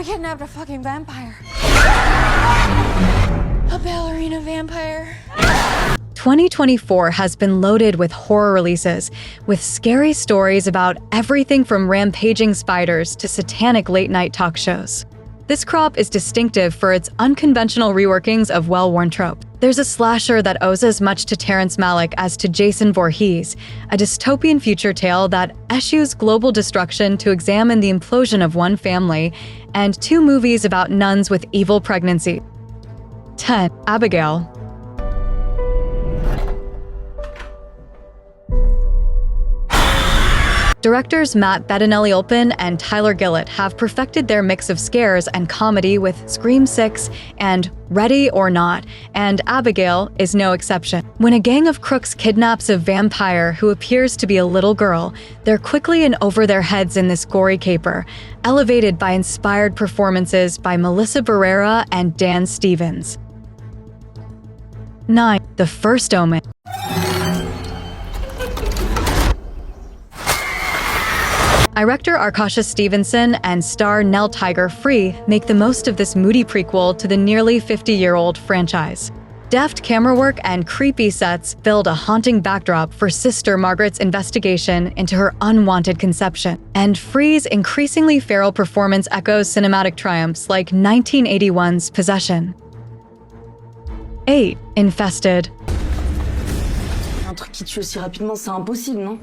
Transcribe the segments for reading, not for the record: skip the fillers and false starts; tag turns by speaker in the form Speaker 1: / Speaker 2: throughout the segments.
Speaker 1: kidnapped a fucking vampire. A ballerina vampire.
Speaker 2: 2024 has been loaded with horror releases, with scary stories about everything from rampaging spiders to satanic late-night talk shows. This crop is distinctive for its unconventional reworkings of well-worn tropes. There's a slasher that owes as much to Terrence Malick as to Jason Voorhees, a dystopian future tale that eschews global destruction to examine the implosion of one family, and 2 movies about nuns with evil pregnancy. 10. Abigail. Directors Matt Bettinelli-Olpin and Tyler Gillett have perfected their mix of scares and comedy with Scream 6 and Ready or Not, and Abigail is no exception. When a gang of crooks kidnaps a vampire who appears to be a little girl, they're quickly in over their heads in this gory caper, elevated by inspired performances by Melissa Barrera and Dan Stevens. 9. The First Omen. Director Arkasha Stevenson and star Nell Tiger-Free make the most of this moody prequel to the nearly 50-year-old franchise. Deft camera work and creepy sets build a haunting backdrop for Sister Margaret's investigation into her unwanted conception. And Free's increasingly feral performance echoes cinematic triumphs like 1981's Possession. 8. Infested.
Speaker 3: Un truc qui tue aussi rapidement, c'est impossible, non?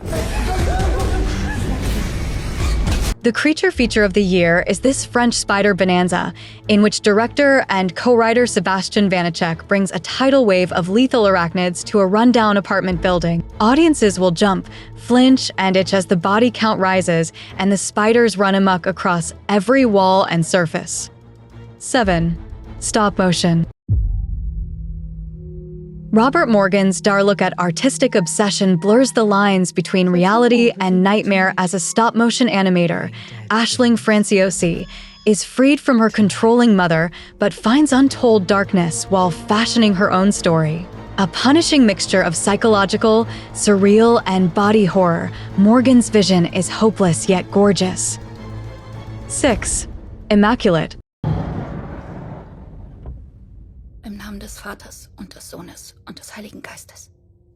Speaker 2: The creature feature of the year is this French spider bonanza, in which director and co-writer Sebastian Vanacek brings a tidal wave of lethal arachnids to a rundown apartment building. Audiences will jump, flinch, and itch as the body count rises and the spiders run amok across every wall and surface. 7. Stop motion. Robert Morgan's dark look at artistic obsession blurs the lines between reality and nightmare as a stop-motion animator. Aisling Franciosi is freed from her controlling mother, but finds untold darkness while fashioning her own story. A punishing mixture of psychological, surreal, and body horror, Morgan's vision is hopeless yet gorgeous. 6. Immaculate.
Speaker 3: Im Namen des Vaters und des Sohnes und des Heiligen Geistes.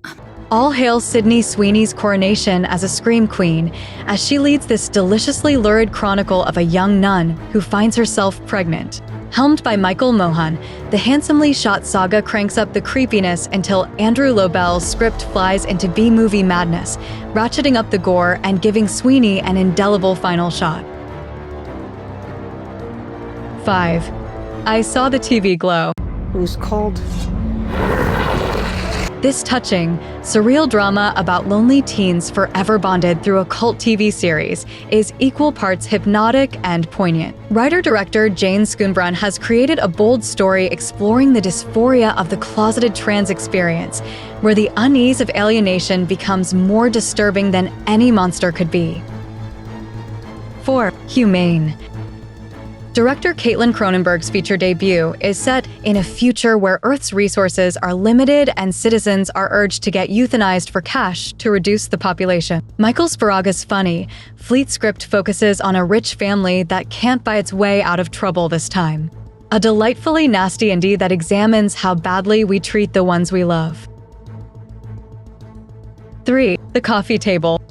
Speaker 3: Amen.
Speaker 2: All hail Sydney Sweeney's coronation as a Scream Queen, as she leads this deliciously lurid chronicle of a young nun who finds herself pregnant. Helmed by Michael Mohan, the handsomely shot saga cranks up the creepiness until Andrew Lobel's script flies into B-movie madness, ratcheting up the gore and giving Sweeney an indelible final shot. 5. I Saw the TV Glow.
Speaker 3: Who's called?
Speaker 2: This touching, surreal drama about lonely teens forever bonded through a cult TV series is equal parts hypnotic and poignant. Writer-director Jane Schoonbrun has created a bold story exploring the dysphoria of the closeted trans experience, where the unease of alienation becomes more disturbing than any monster could be. 4. Humane. Director Caitlin Cronenberg's feature debut is set in a future where Earth's resources are limited and citizens are urged to get euthanized for cash to reduce the population. Michael Sparaga's funny, fleet script focuses on a rich family that can't buy its way out of trouble this time. A delightfully nasty indie that examines how badly we treat the ones we love. 3. The Coffee Table.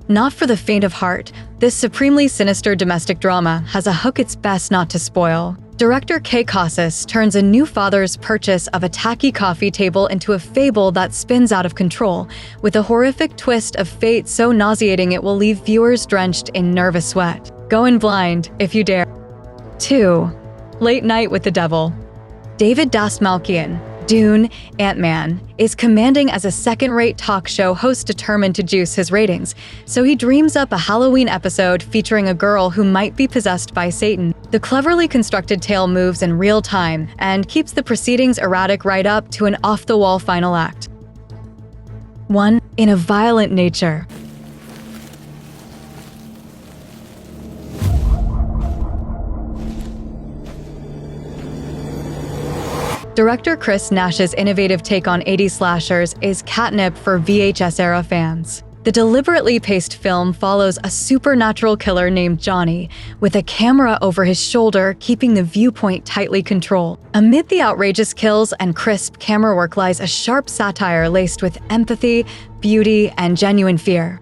Speaker 2: Not for the faint of heart, this supremely sinister domestic drama has a hook it's best not to spoil. Director Kay Casas turns a new father's purchase of a tacky coffee table into a fable that spins out of control, with a horrific twist of fate so nauseating it will leave viewers drenched in nervous sweat. Go in blind, if you dare. 2. Late Night with the Devil. David Dastmalchian, Dune, Ant-Man, is commanding as a second-rate talk show host determined to juice his ratings, so he dreams up a Halloween episode featuring a girl who might be possessed by Satan. The cleverly constructed tale moves in real time and keeps the proceedings erratic right up to an off-the-wall final act. 1. In a Violent Nature. Director Chris Nash's innovative take on 80s slashers is catnip for VHS-era fans. The deliberately paced film follows a supernatural killer named Johnny, with a camera over his shoulder keeping the viewpoint tightly controlled. Amid the outrageous kills and crisp camera work lies a sharp satire laced with empathy, beauty, and genuine fear.